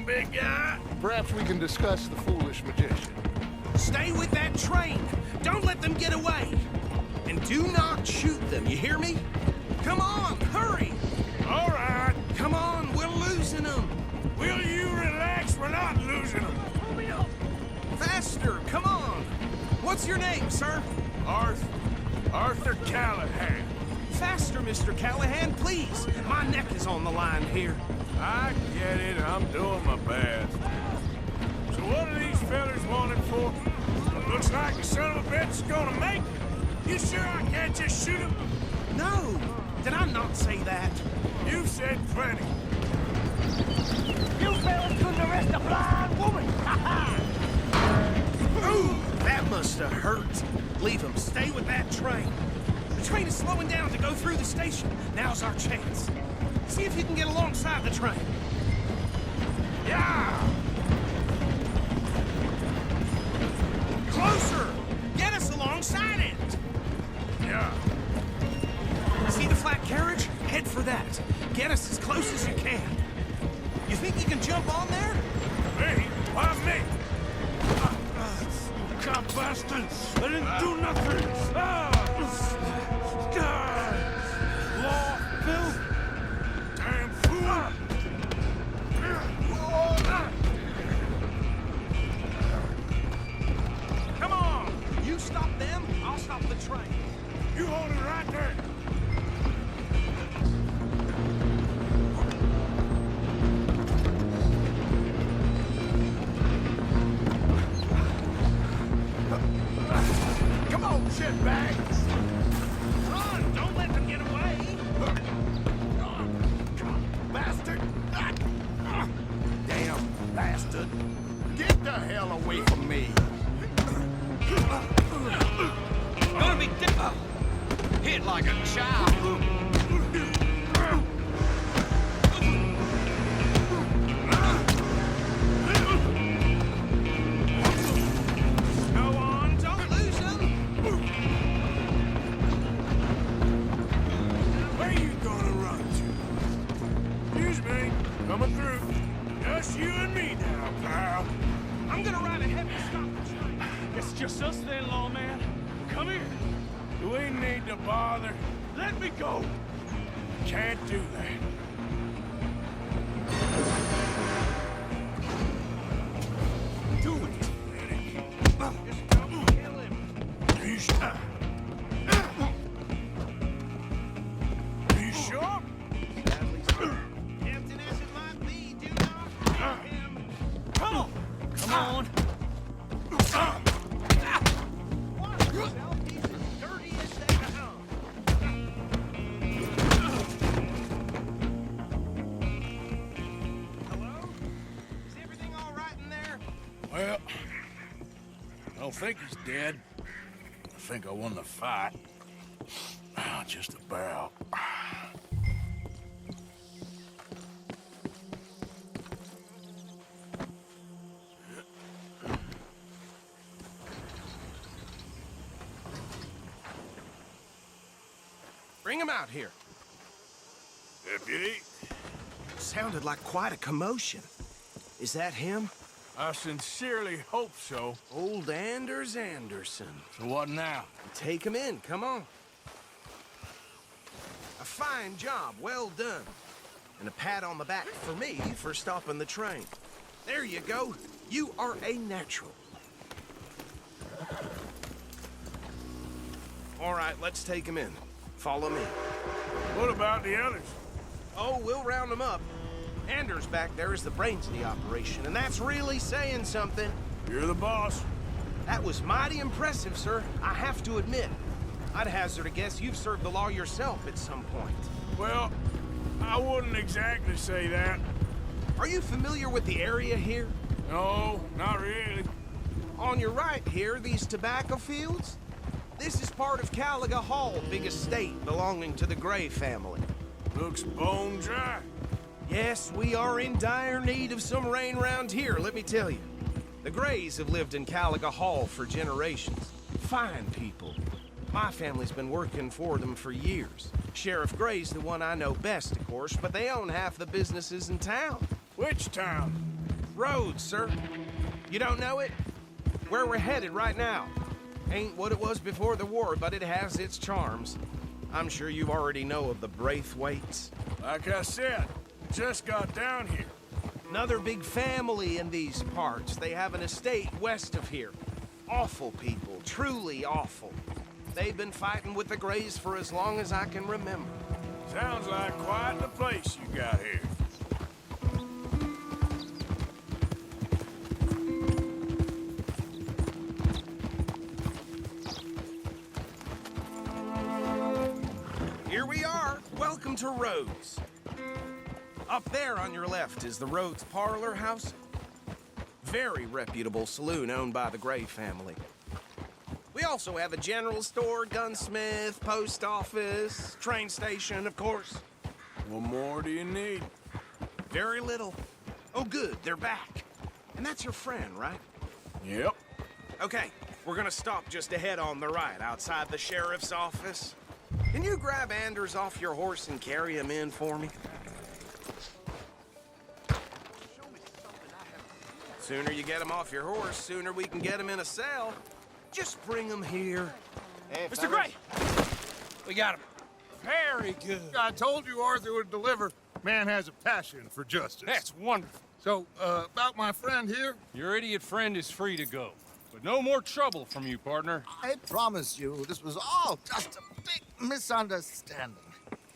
on, big guy. Perhaps we can discuss the foolish magician. Stay with that train. Don't let them get away. And do not shoot them, you hear me? Come on, hurry! All right. Come on, we're losing them. Will you relax? We're not losing them. Pull me up. Faster, come on. What's your name, sir? Arthur Callahan. Faster, Mr. Callahan, please. My neck is on the line here. I get it. I'm doing my best. So what are these fellas wanted for? Looks like the son of a bitch is gonna make it. You sure I can't just shoot him? No, did I not say that? You've said plenty. You fellas couldn't arrest a blind woman! Ha ha! Ooh, that must have hurt. Leave him. Stay with that train. The train is slowing down to go through the station. Now's our chance. See if you can get alongside the train. Yeah! Closer! Get us alongside it! Yeah. See the flat carriage? Head for that. Get us as close as you can. You think you can jump on there? Me? Why me? God bastard! I didn't do nothing! Law, Bill! Damn fool! Come on! You stop them, I'll stop the train. You hold it right there! Come on, shitbags! Run! Don't let them get away! Bastard! Damn bastard! Get the hell away from me! Gonna be hit like a child. Go on, don't lose them! Where you gonna run to? Excuse me, coming through. Just you and me now, pal. I'm gonna ride ahead and stop the train. It's just us then, lawman. Come here. Do we need to bother? Let me go. Can't do that. Do it! You sure? You sure? Captain, as it might be, do not hurt him. Come on. Come on. Watch yourself, he's as dirty as they come. Hello? Is everything all right in there? Well, I don't think he's dead. I think I won the fight. Just about. Bring him out here. Deputy, Sounded like quite a commotion. Is that him? I sincerely hope so. Old Anders Anderson. So what now? Take him in, come on. A fine job, well done. And a pat on the back for me for stopping the train. There you go. You are a natural. All right, let's take him in. Follow me. What about the others? Oh, we'll round them up. Anders back there is the brains of the operation, and that's really saying something. You're the boss. That was mighty impressive, sir. I have to admit. I'd hazard a guess you've served the law yourself at some point. Well, I wouldn't exactly say that. Are you familiar with the area here? No, not really. On your right here, these tobacco fields? This is part of Caliga Hall, big estate belonging to the Gray family. Looks bone dry. Yes, we are in dire need of some rain round here, let me tell you. The Grays have lived in Caliga Hall for generations. Fine people. My family's been working for them for years. Sheriff Gray's the one I know best, of course, but they own half the businesses in town. Which town? Rhodes, sir. You don't know it? Where we're headed right now. Ain't what it was before the war, but it has its charms. I'm sure you already know of the Braithwaites. Like I said, just got down here. Another big family in these parts. They have an estate west of here. Awful people, truly awful. They've been fighting with the Greys for as long as I can remember. Sounds like quite the place you got here. Here we are. Welcome to Rhodes. Up there on your left is the Rhodes Parlor House. Very reputable saloon owned by the Gray family. We also have a general store, gunsmith, post office, train station, of course. What more do you need? Very little. Oh, good, they're back. And that's your friend, right? Yep. Okay, we're gonna stop just ahead on the right, outside the sheriff's office. Can you grab Anders off your horse and carry him in for me? Sooner you get him off your horse, sooner we can get him in a cell. Just bring him here. Hey, Mr. Gray! We got him. Very good. I told you Arthur would deliver. Man has a passion for justice. That's wonderful. So, about my friend here, Your idiot friend is free to go. But no more trouble from you, partner. I promise you, this was all just a big misunderstanding.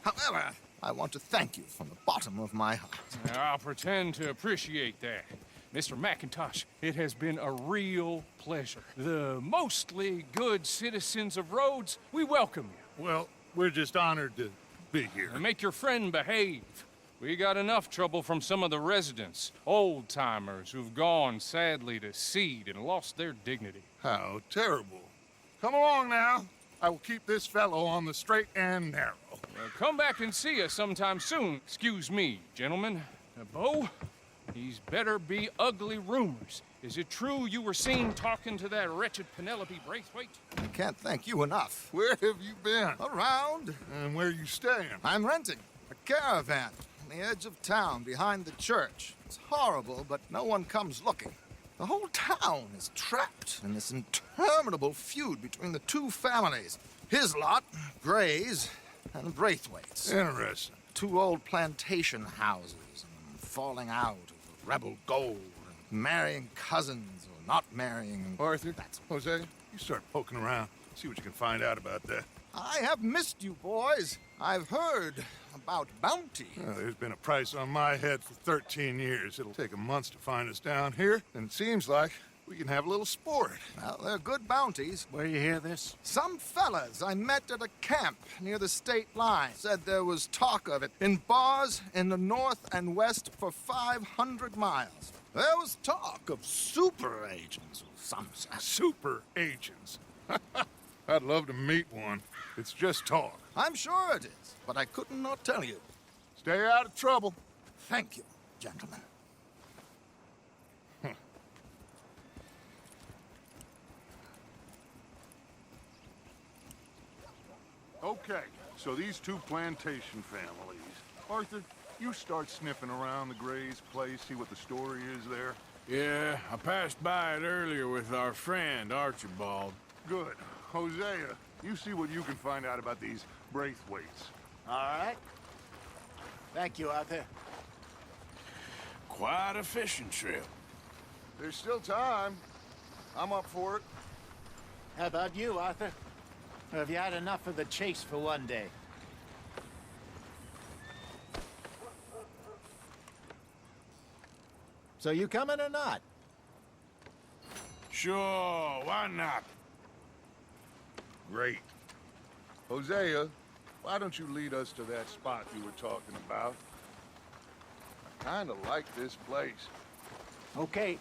However, I want to thank you from the bottom of my heart. I'll pretend to appreciate that. Mr. McIntosh, it has been a real pleasure. The mostly good citizens of Rhodes, we welcome you. well, we're just honored to be here. And make your friend behave. We got enough trouble from some of the residents, old-timers who've gone, sadly, to seed and lost their dignity. How terrible. Come along now. I will keep this fellow on the straight and narrow. Come back and see us sometime soon. Excuse me, gentlemen. Bo, these better be ugly rumors. Is it true you were seen talking to that wretched Penelope Braithwaite? I can't thank you enough. Where have you been? Around, And where you staying? I'm renting a caravan on the edge of town behind the church. It's horrible, but no one comes looking. The whole town is trapped in this interminable feud between the two families. His lot, Grays, and Braithwaite's. Interesting. Two old plantation houses and falling out over rebel gold and marrying cousins or not marrying. Arthur, Jose, you start poking around. See what you can find out about that. I have missed you, boys. I've heard about bounty. Well, there's been a price on my head for 13 years. It'll take 'em months to find us down here, and it seems like we can have a little sport. Well, they're good bounties. Where you hear this? Some fellas I met at a camp near the state line said there was talk of it in bars in the north and west for 500 miles. There was talk of super agents of some sort. Super agents. I'd love to meet one. It's just talk. I'm sure it is, but I couldn't not tell you. Stay out of trouble. Thank you, gentlemen. Okay, so these two plantation families. Arthur, you start sniffing around the Gray's place, see what the story is there. Yeah, I passed by it earlier with our friend, Archibald. Good. Hosea, you see what you can find out about these Braithwaites. All right. Thank you, Arthur. Quite a fishing trip. There's still time. I'm up for it. How about you, Arthur? Or have you had enough of the chase for one day? So you coming or not? Sure, why not? Great. Hosea, why don't you lead us to that spot you were talking about? I kinda like this place. Okay.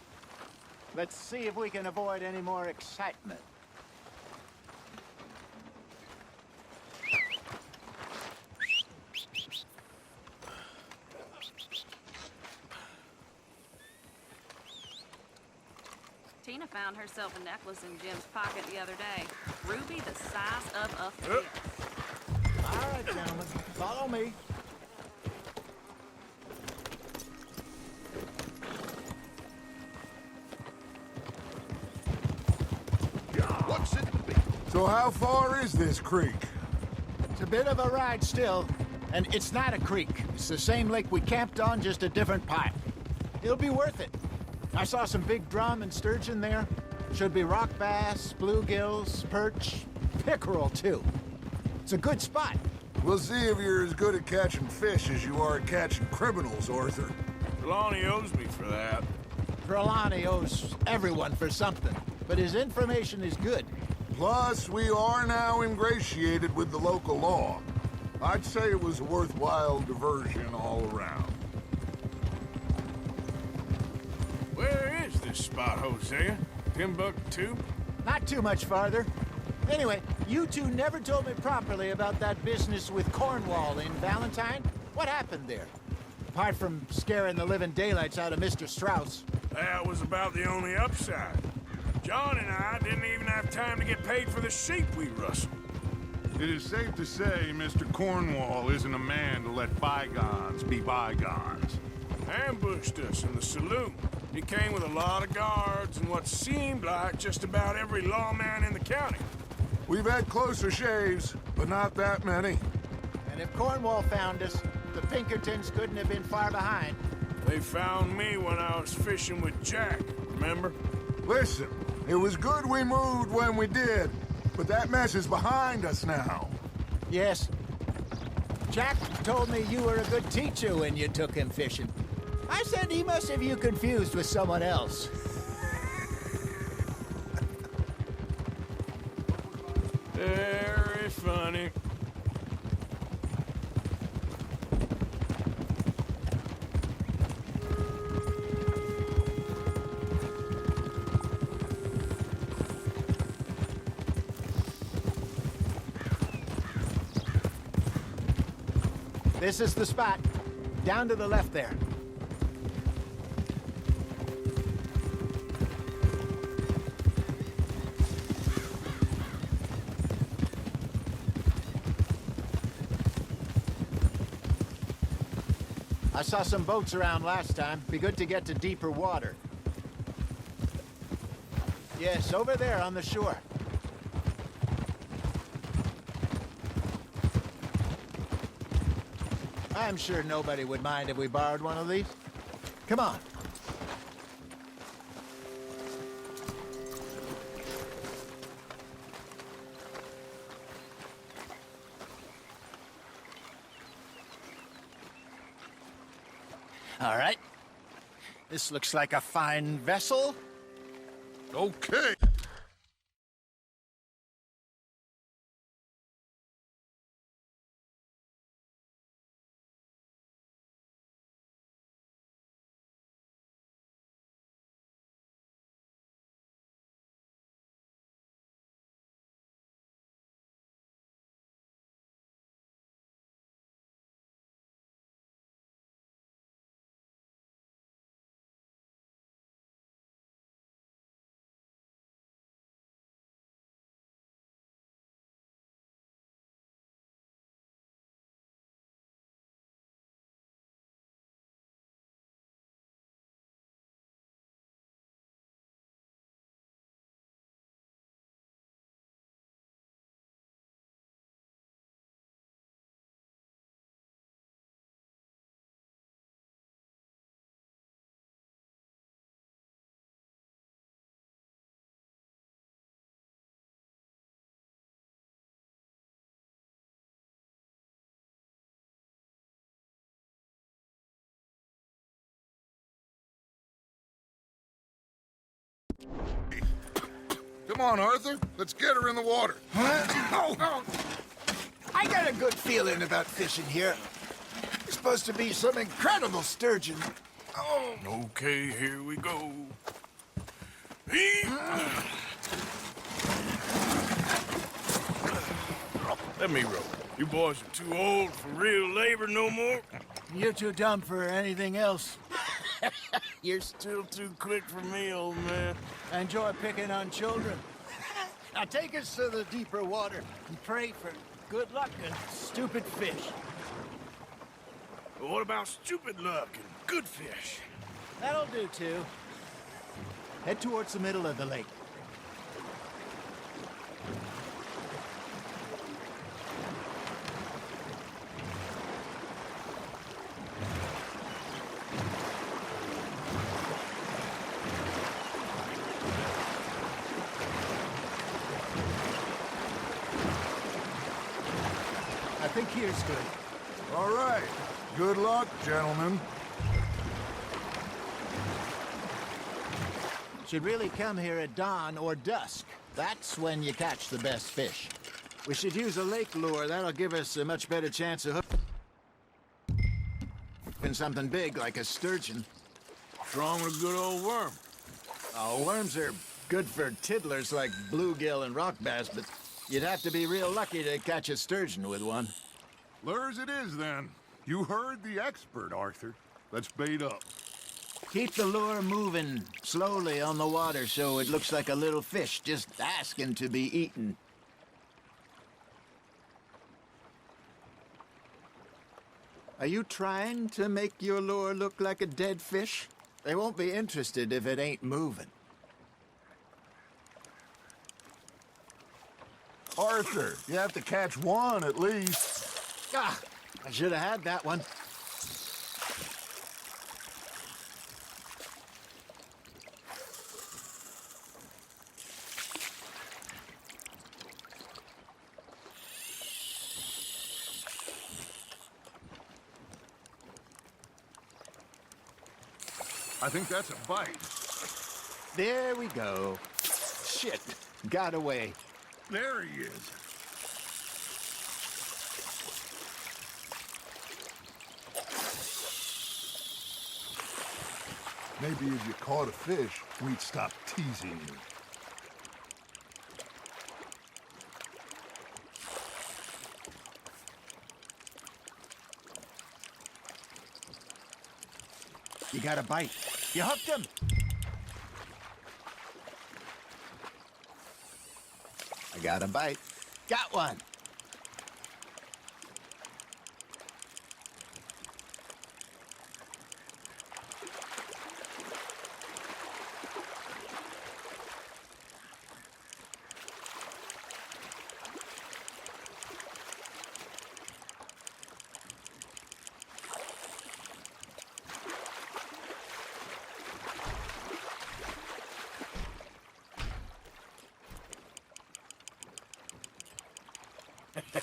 Let's see if we can avoid any more excitement. Tina found herself a necklace in Jim's pocket the other day. Ruby the size of a fist. All right, gentlemen. Follow me. So how far is this creek? It's a bit of a ride still, and it's not a creek. It's the same lake we camped on, just a different part. It'll be worth it. I saw some big drum and sturgeon there. Should be rock bass, bluegills, perch, pickerel too. It's a good spot. We'll see if you're as good at catching fish as you are at catching criminals, Arthur. Trelawney owes me for that. Trelawney owes everyone for something, but his information is good. Plus, we are now ingratiated with the local law. I'd say it was a worthwhile diversion all around. Where is this spot, Hosea? Timbuktu? Not too much farther. Anyway, you two never told me properly about that business with Cornwall in Valentine. What happened there? Apart from scaring the living daylights out of Mr. Strauss. That was about the only upside. John and I didn't even have time to get paid for the sheep we rustled. It is safe to say Mr. Cornwall isn't a man to let bygones be bygones. Ambushed us in the saloon. He came with a lot of guards and what seemed like just about every lawman in the county. We've had closer shaves, but not that many. And if Cornwall found us, the Pinkertons couldn't have been far behind. They found me when I was fishing with Jack, remember? Listen, it was good we moved when we did, but that mess is behind us now. Yes. Jack told me you were a good teacher when you took him fishing. I said he must have you confused with someone else. Very funny. This is the spot. Down to the left there. I saw some boats around last time. Be good to get to deeper water. Yes, over there on the shore. I'm sure nobody would mind if we borrowed one of these. Come on. All right. This looks like a fine vessel. Okay. Come on, Arthur. Let's get her in the water. I got a good feeling about fishing here. It's supposed to be some incredible sturgeon. Oh. Okay, here we go. Let me row. You boys are too old for real labor no more. You're too dumb for anything else. You're still too quick for me, old man. I enjoy picking on children. Now take us to the deeper water and pray for good luck and stupid fish. But what about stupid luck and good fish? That'll do, too. Head towards the middle of the lake. here's good. All right. Good luck, gentlemen. Should really come here at dawn or dusk. That's when you catch the best fish. We should use a lake lure. That'll give us a much better chance of hooking something big like a sturgeon. What's wrong with a good old worm? Oh, worms are good for tiddlers like bluegill and rock bass, but you'd have to be real lucky to catch a sturgeon with one. Lures it is, then. You heard the expert, Arthur. Let's bait up. Keep the lure moving slowly on the water so it looks like a little fish just asking to be eaten. Are you trying to make your lure look like a dead fish? They won't be interested if it ain't moving. Arthur, you have to catch one at least. Ah, I should have had that one. I think that's a bite. There we go. Shit, got away. There he is. Maybe if you caught a fish, we'd stop teasing you. You got a bite. You hooked him. I got a bite. Got one.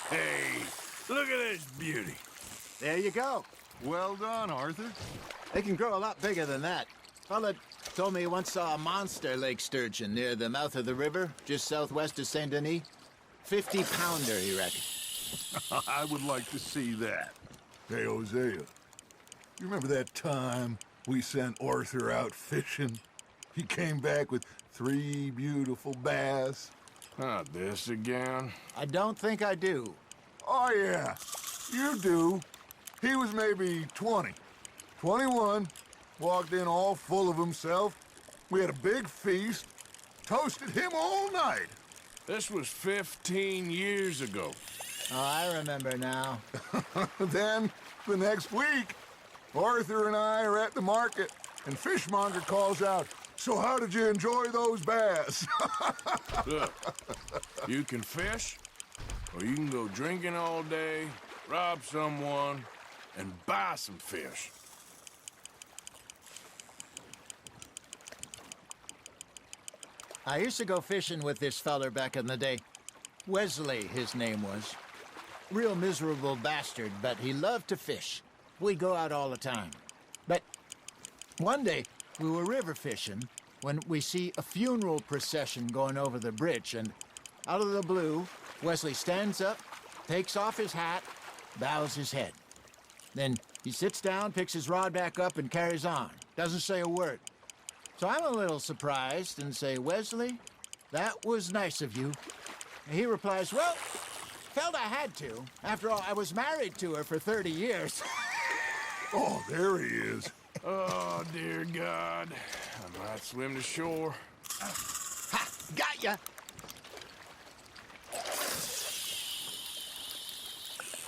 Hey, look at this beauty. There you go. Well done, Arthur. They can grow a lot bigger than that. Fella told me he once saw a monster lake sturgeon near the mouth of the river, just southwest of Saint Denis. 50-pounder, he reckoned. I would like to see that. Hey, Hosea, you remember that time we sent Arthur out fishing? He came back with 3 beautiful bass. Not this again. I don't think I do. Oh, yeah, you do. He was maybe 20, 21, walked in all full of himself. We had a big feast, toasted him all night. This was 15 years ago. Oh, I remember now. Then, the next week, Arthur and I are at the market, and Fishmonger calls out, "So how did you enjoy those bass?" Look, you can fish, or you can go drinking all day, rob someone, and buy some fish. I used to go fishing with this feller back in the day. Wesley, his name was. Real miserable bastard, but he loved to fish. We'd go out all the time. But one day, we were river fishing when we see a funeral procession going over the bridge, and out of the blue, Wesley stands up, takes off his hat, bows his head. Then he sits down, picks his rod back up, and carries on. Doesn't say a word. So I'm a little surprised and say, "Wesley, that was nice of you." And he replies, "Well, felt I had to. After all, I was married to her for 30 years. Oh, there he is. Oh, dear God. I might swim to shore. Ha! Got ya!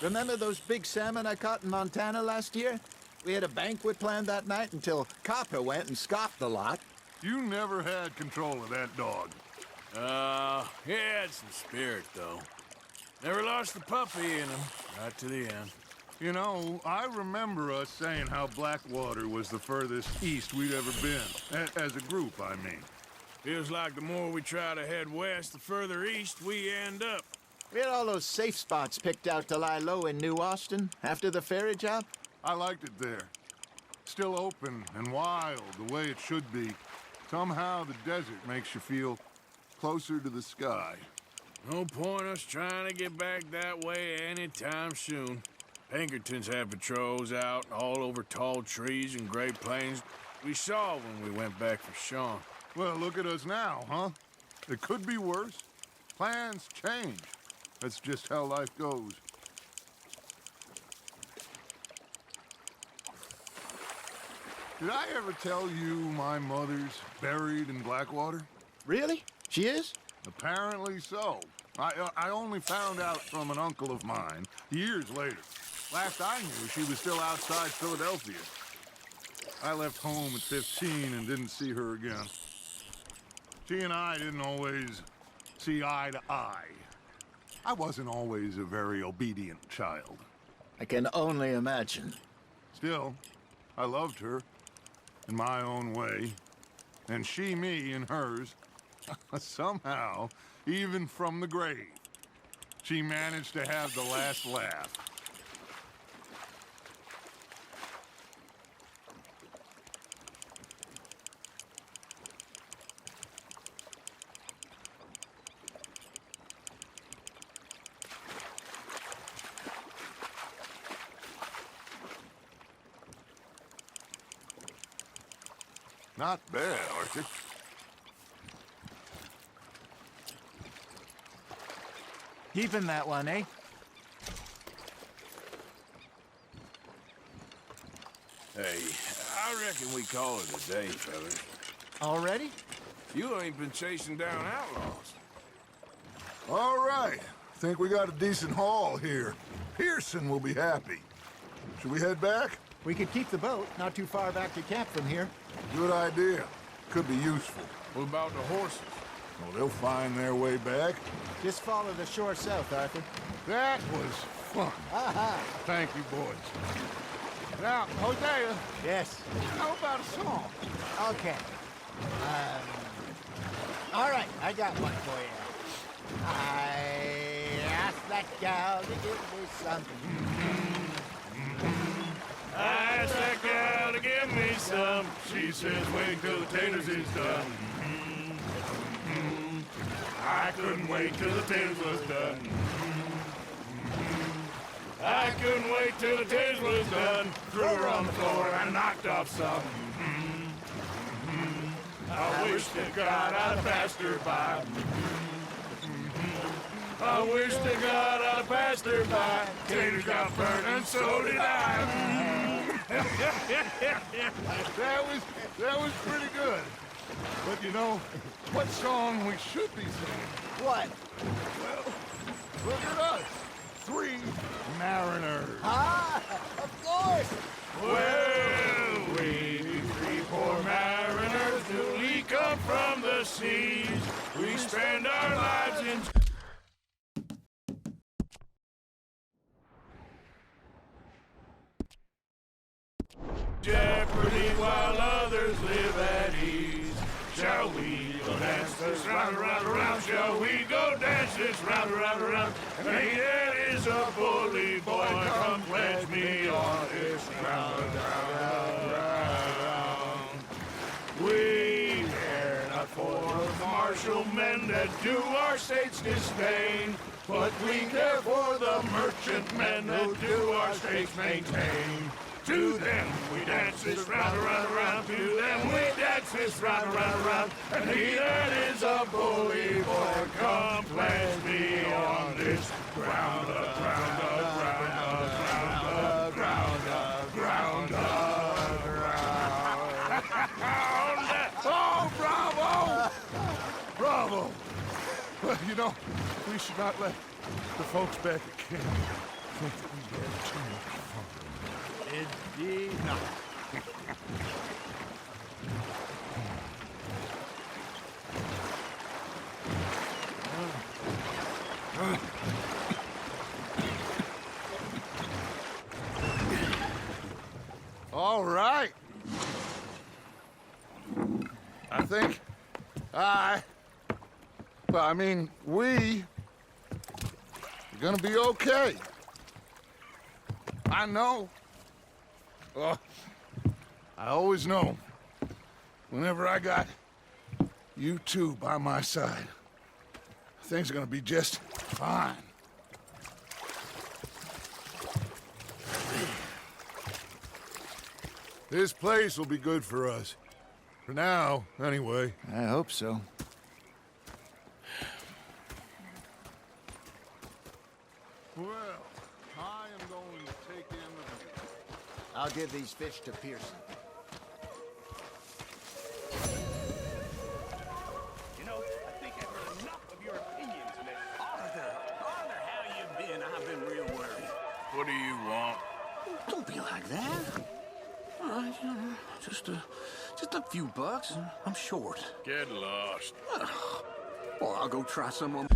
Remember those big salmon I caught in Montana last year? We had a banquet planned that night until Copper went and scoffed the lot. You never had control of that dog. He had some spirit, though. Never lost the puppy in him, right to the end. You know, I remember us saying how Blackwater was the furthest east we'd ever been. As a group, I mean. Feels like the more we try to head west, the further east we end up. We had all those safe spots picked out to lie low in New Austin after the ferry job. I liked it there. Still open and wild, the way it should be. Somehow the desert makes you feel closer to the sky. No point us trying to get back that way anytime soon. Pinkertons had patrols out all over tall trees and Great Plains. We saw when we went back for Sean. Well, look at us now, huh? It could be worse. Plans change. That's just how life goes. Did I ever tell you my mother's buried in Blackwater? Really? She is? Apparently so. I only found out from an uncle of mine years later. Last I knew, she was still outside Philadelphia. I left home at 15 and didn't see her again. She and I didn't always see eye to eye. I wasn't always a very obedient child. I can only imagine. Still, I loved her in my own way, and she me in hers. Somehow, even from the grave, she managed to have the last laugh. Not bad, Arthur. Keeping that one, eh? Hey, I reckon we call it a day, fellas. Already? You ain't been chasing down outlaws. All right. Think we got a decent haul here. Pearson will be happy. Should we head back? We could keep the boat, not too far back to camp from here. Good idea. Could be useful. What about the horses? Well, they'll find their way back. Just follow the shore south, Arthur. That was fun. Thank you, boys. Now, Hosea, Yes. how about a song? Okay. All right, I got one for you. I asked that gal to give me something. I asked that gal to give me some. She says, wait till the taters is done. I couldn't wait till the taters was done. I couldn't wait till the taters was done. Threw her on the floor and knocked off some. I wish to God I'd passed her by. I wish to God I'd passed her by. Taters got burnt and so did I. That was pretty good. But you know, what song we should be singing? What? Well, look at us. 3 mariners. Ah, of course. Well, we 3 poor mariners newly come from the seas. We spend our lives in jeopardy while others live at ease. Shall we go dance this round, around, around? Shall we go dance this round, around, around? And that is a bully boy, come pledge me on this ground, ground. We care not for the martial men that do our state's disdain, but we care for the merchant men that do our state's maintain. To them we dance this round, around, around. To them we dance this round, around, around. And he that is a bully boy, come pledge me on this ground, ground, ground, ground, ground, ground, ground. Oh, bravo! Bravo! Well, you know, we should not let the folks back at camp think that we had too much fun. Indeed not. All right. I think we gonna be okay. I know. I always know. Whenever I got you two by my side, things are gonna be just fine. This place will be good for us. For now, anyway. I hope so. Well, I am going to take in the view. I'll give these fish to Pearson. You know, I think I've heard enough of your opinions, Nick. Arthur, how you been? I've been real worried. What do you want? Don't be like that. All right, you know, just a few bucks. I'm short. Get lost. Well, I'll go try some on.